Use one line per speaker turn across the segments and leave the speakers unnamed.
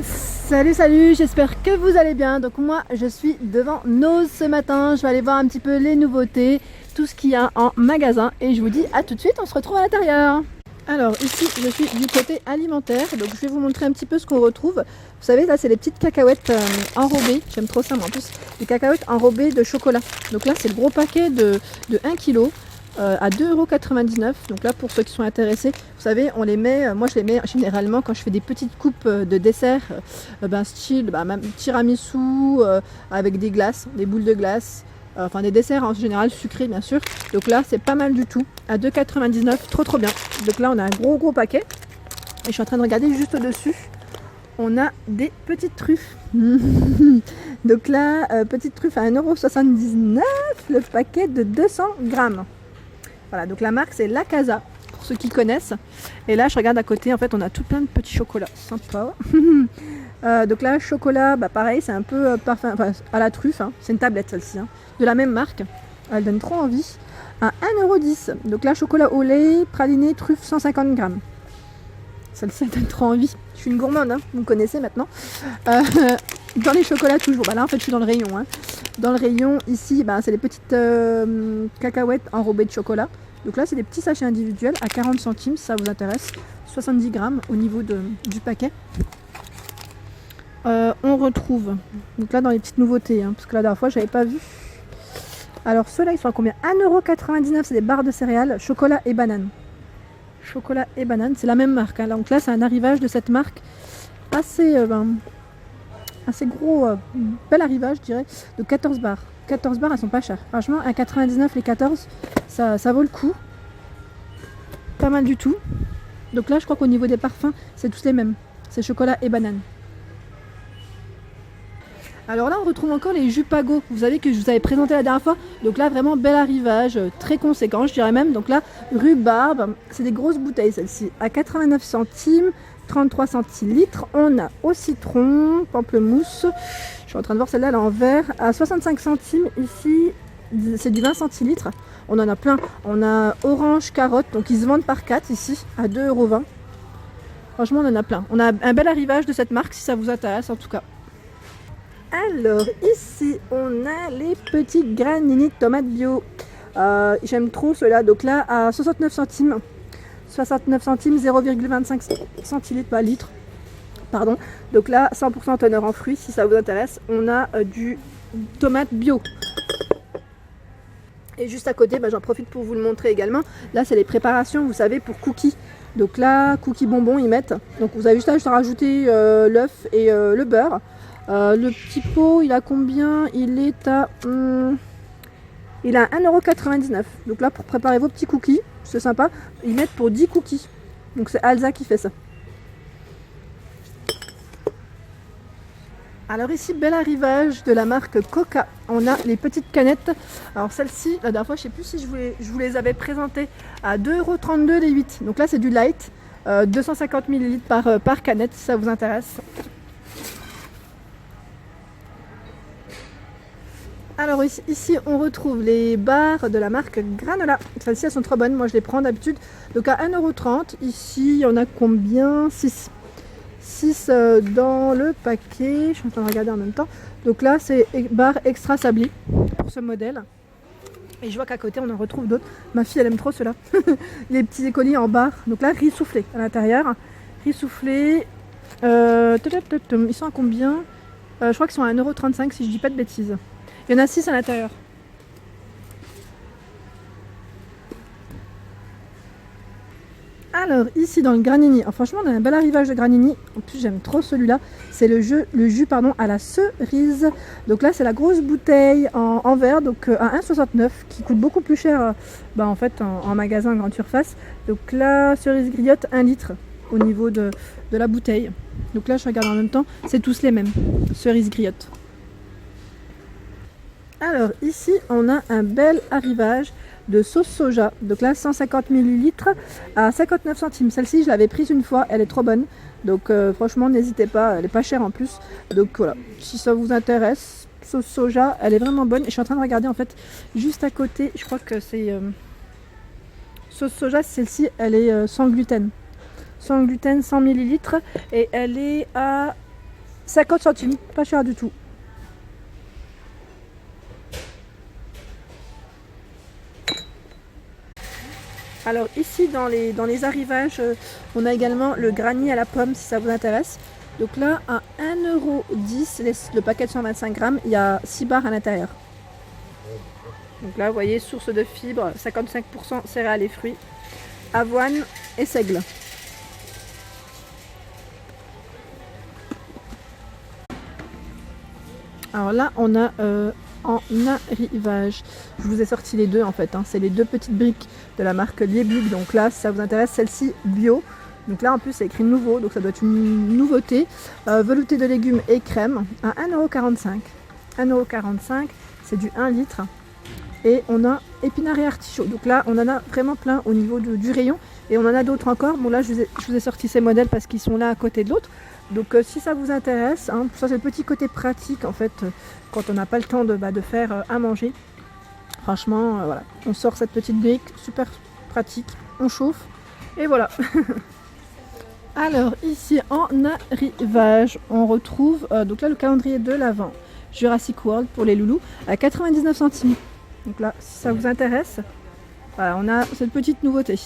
Salut, j'espère que vous allez bien. Donc moi je suis devant Nose ce matin, je vais aller voir un petit peu les nouveautés, tout ce qu'il y a en magasin et je vous dis à tout de suite, on se retrouve à l'intérieur. Alors ici je suis du côté alimentaire, donc je vais vous montrer un petit peu ce qu'on retrouve. Vous savez là c'est les petites cacahuètes enrobées, j'aime trop ça moi en plus, des cacahuètes enrobées de chocolat. Donc là c'est le gros paquet de 1 kg. À 2,99 €. Donc là pour ceux qui sont intéressés, vous savez on les met, moi je les mets généralement quand je fais des petites coupes de dessert, style même tiramisu avec des glaces, des boules de glace, enfin des desserts en général sucrés bien sûr. Donc là c'est pas mal du tout, à 2,99 €, trop bien. Donc là on a un gros paquet et je suis en train de regarder juste au dessus. On a des petites truffes. Donc là, petite truffe à 1,79 €, le paquet de 200 grammes. Voilà, donc la marque c'est La Casa, pour ceux qui connaissent. Et là, je regarde à côté, en fait, on a tout plein de petits chocolats. Sympa. Donc là, chocolat, pareil, c'est un peu parfum, enfin, à la truffe. Hein. C'est une tablette celle-ci, hein, de la même marque. Elle donne trop envie. À 1,10 €. Donc là, chocolat au lait, praliné, truffe, 150 grammes. Celle-ci, elle donne trop envie. Je suis une gourmande, hein, vous me connaissez maintenant. Dans les chocolats toujours. Là, en fait, je suis dans le rayon. Hein. Dans le rayon, ici, c'est les petites cacahuètes enrobées de chocolat. Donc là, c'est des petits sachets individuels à 40 centimes, si ça vous intéresse. 70 grammes au niveau du paquet. On retrouve, donc là, dans les petites nouveautés, hein, parce que la dernière fois, je n'avais pas vu. Alors, ceux-là, ils sont à combien? 1,99 €, c'est des barres de céréales, chocolat et banane. Chocolat et banane, c'est la même marque. Hein. Donc là, c'est un arrivage de cette marque assez gros, bel arrivage, je dirais, de 14 barres. 14 barres, elles sont pas chères. Franchement, 1,99 € les 14, ça vaut le coup. Pas mal du tout. Donc là, je crois qu'au niveau des parfums, c'est tous les mêmes. C'est chocolat et banane. Alors là, on retrouve encore les jus Pago. Vous savez que je vous avais présenté la dernière fois. Donc là, vraiment bel arrivage, très conséquent, je dirais même. Donc là, rhubarbe, c'est des grosses bouteilles celles-ci, à 89 centimes. 33 centilitres. On a au citron, pamplemousse. Je suis en train de voir celle-là, elle est en verre. À 65 centimes ici, c'est du 20 centilitres. On en a plein. On a orange, carotte, donc ils se vendent par 4 ici, à 2,20 €. Franchement, on en a plein. On a un bel arrivage de cette marque, si ça vous intéresse en tout cas. Alors ici, on a les petites granini de tomates bio. J'aime trop ceux-là. Donc là, à 69 centimes. 69 centimes, 0,25 centilitres litre. Pardon. Donc là, 100% teneur en fruits, si ça vous intéresse. On a du tomate bio. Et juste à côté, j'en profite pour vous le montrer également. Là, c'est les préparations, vous savez, pour cookies. Donc là, cookies bonbons, ils mettent. Donc vous avez juste à rajouter l'œuf et le beurre. Le petit pot, il a combien? Il est à... il a 1,99 €. Donc là, pour préparer vos petits cookies, c'est sympa. Ils mettent pour 10 cookies. Donc c'est Alza qui fait ça. Alors ici, bel arrivage de la marque Coca. On a les petites canettes. Alors celle-ci, la dernière fois, je ne sais plus si je vous les avais présentées à 2,32 € les 8. Donc là, c'est du light. 250 ml par canette, si ça vous intéresse. Alors ici on retrouve les barres de la marque Granola. Celles-ci elles sont trop bonnes, moi je les prends d'habitude. Donc à 1,30 €, ici il y en a combien? 6. 6 dans le paquet, je suis en train de regarder en même temps. Donc là c'est barres extra sablées pour ce modèle. Et je vois qu'à côté on en retrouve d'autres. Ma fille elle aime trop ceux-là. Les petits écoliers en barres. Donc là riz soufflé à l'intérieur. Riz soufflé. Ils sont à combien? Je crois qu'ils sont à 1,35 € si je dis pas de bêtises. Il y en a 6 à l'intérieur. Alors ici dans le granini, franchement on a un bel arrivage de granini. En plus j'aime trop celui-là. C'est le jus à la cerise. Donc là c'est la grosse bouteille en verre, donc à 1,69 € qui coûte beaucoup plus cher en fait en magasin en grande surface. Donc là cerise griotte 1 litre au niveau de la bouteille. Donc là je regarde en même temps, c'est tous les mêmes. Cerise griotte. Alors ici on a un bel arrivage de sauce soja, donc là 150 ml à 59 centimes. Celle-ci je l'avais prise une fois, elle est trop bonne, donc franchement n'hésitez pas, elle est pas chère en plus. Donc voilà, si ça vous intéresse, sauce soja, elle est vraiment bonne. Et je suis en train de regarder en fait juste à côté, je crois que c'est sauce soja, celle-ci elle est sans gluten. Sans gluten, 100 ml et elle est à 50 centimes, pas cher du tout. Alors ici dans les arrivages, on a également le granny à la pomme si ça vous intéresse. Donc là à 1,10 € le paquet de 125 grammes, il y a 6 barres à l'intérieur. Donc là vous voyez, source de fibres, 55% céréales et fruits, avoine et seigle. Alors là on a en arrivage, je vous ai sorti les deux en fait, hein. C'est les deux petites briques de la marque Liebig. Donc là si ça vous intéresse, celle-ci bio. Donc là en plus c'est écrit nouveau, donc ça doit être une nouveauté. Velouté de légumes et crème à 1,45 €. 1,45 €, c'est du 1 litre. Et on a épinards et artichauts. Donc là on en a vraiment plein au niveau du rayon. Et on en a d'autres encore. Bon là je vous ai sorti ces modèles parce qu'ils sont là à côté de l'autre. Donc si ça vous intéresse, hein, ça c'est le petit côté pratique en fait, quand on n'a pas le temps de faire à manger. Franchement, voilà, on sort cette petite brique, super pratique, on chauffe et voilà. Alors ici en arrivage, on retrouve donc là le calendrier de l'Avent Jurassic World pour les loulous à 99 centimes. Donc là, si ça vous intéresse, voilà, on a cette petite nouveauté.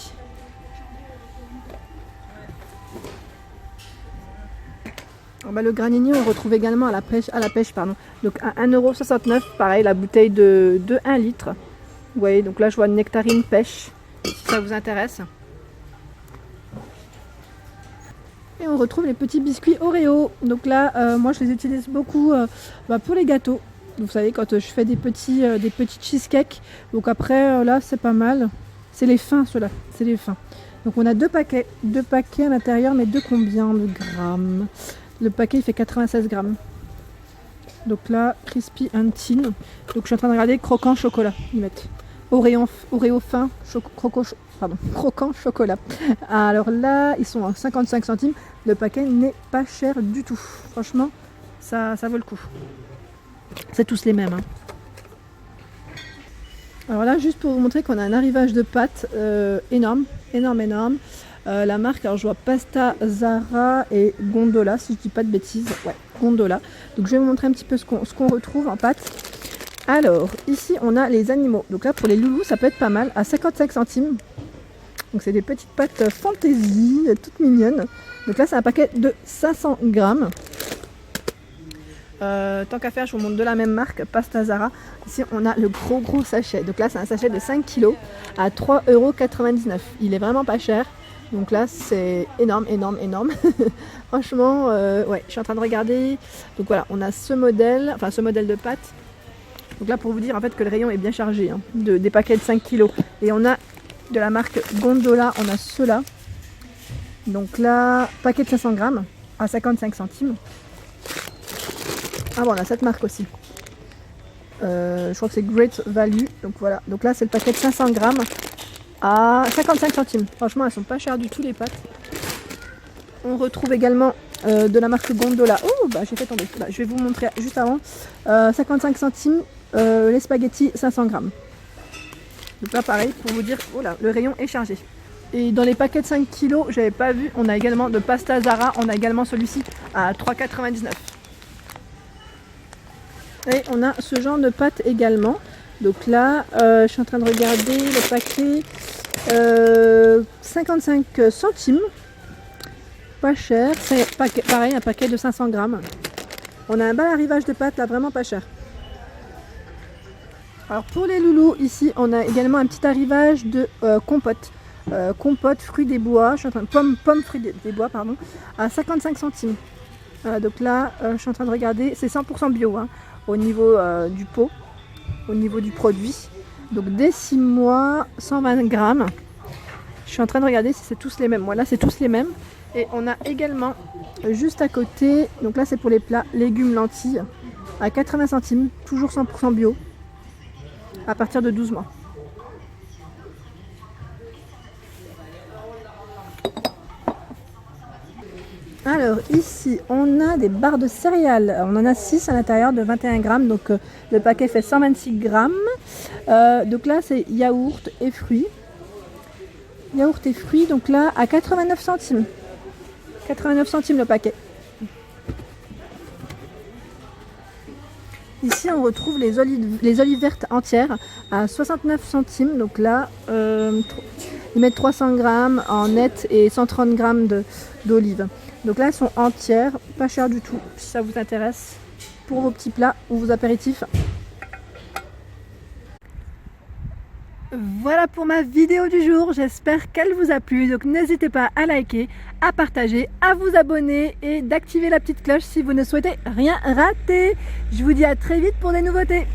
Le granini, on retrouve également à la pêche, donc à 1,69 €, pareil, la bouteille de 1 litre. Vous voyez, donc là je vois une nectarine pêche, si ça vous intéresse. Et on retrouve les petits biscuits Oreo. Donc là, moi je les utilise beaucoup pour les gâteaux. Vous savez, quand je fais des petits cheesecakes. Donc après, là c'est pas mal. C'est les fins, ceux-là, c'est les fins. Donc on a deux paquets à l'intérieur, mais de combien de grammes? Le paquet il fait 96 grammes. Donc là, crispy and tin. Donc je suis en train de regarder croquant chocolat. Ils mettent Oreo fin, croquant chocolat. Alors là, ils sont à 55 centimes. Le paquet n'est pas cher du tout. Franchement, ça vaut le coup. C'est tous les mêmes. Hein. Alors là, juste pour vous montrer qu'on a un arrivage de pâtes énorme. La marque, alors je vois Pasta Zara et Gondola, si je dis pas de bêtises. Ouais, Gondola. Donc je vais vous montrer un petit peu ce qu'on retrouve en pâtes. Alors, ici on a les animaux. Donc là pour les loulous, ça peut être pas mal, à 55 centimes. Donc c'est des petites pâtes fantaisie, toutes mignonnes. Donc là c'est un paquet de 500 grammes. Tant qu'à faire, je vous montre de la même marque, Pasta Zara. Ici on a le gros sachet. Donc là c'est un sachet de 5 kg à 3,99 €. Il est vraiment pas cher. Donc là c'est énorme. Franchement, ouais, je suis en train de regarder. Donc voilà, on a ce modèle de pâte. Donc là pour vous dire en fait que le rayon est bien chargé, hein, des paquets de 5 kg. Et on a de la marque Gondola, on a ceux-là. Donc là, paquet de 500 grammes à 55 centimes. Ah bon, on a cette marque aussi. Je crois que c'est Great Value. Donc voilà, donc là c'est le paquet de 500 grammes à 55 centimes. Franchement, elles sont pas chères du tout les pâtes. On retrouve également de la marque Gondola. Oh, j'ai fait tomber. Je vais vous montrer juste avant. 55 centimes, les spaghettis 500 grammes. Donc là, pareil, pour vous dire, oh là, le rayon est chargé. Et dans les paquets de 5 kg, j'avais pas vu, on a également de Pasta Zara, on a également celui-ci à 3,99 €. Et on a ce genre de pâtes également. Donc là, je suis en train de regarder le paquet. 55 centimes. Pas cher. C'est pareil, un paquet de 500 grammes. On a un bel arrivage de pâtes là, vraiment pas cher. Alors pour les loulous, ici, on a également un petit arrivage de compote. Compote fruits des bois, pomme fruits des bois, pardon, à 55 centimes. Donc là, je suis en train de regarder, c'est 100% bio, hein, au niveau du pot, au niveau du produit. Donc dès 6 mois, 120 grammes. Je suis en train de regarder si c'est tous les mêmes. Voilà, c'est tous les mêmes. Et on a également, juste à côté, donc là c'est pour les plats, légumes, lentilles, à 80 centimes, toujours 100% bio, à partir de 12 mois. Alors ici on a des barres de céréales, on en a 6 à l'intérieur de 21 grammes, donc le paquet fait 126 grammes. Donc là c'est yaourt et fruits. Donc là à 89 centimes. 89 centimes le paquet. Ici on retrouve les olives vertes entières à 69 centimes. Donc là, ils mettent 300 grammes en net et 130 grammes d'olives. Donc là elles sont entières, pas chères du tout si ça vous intéresse pour vos petits plats ou vos apéritifs. Voilà pour ma vidéo du jour, j'espère qu'elle vous a plu, donc n'hésitez pas à liker, à partager, à vous abonner et d'activer la petite cloche si vous ne souhaitez rien rater. Je vous dis à très vite pour des nouveautés.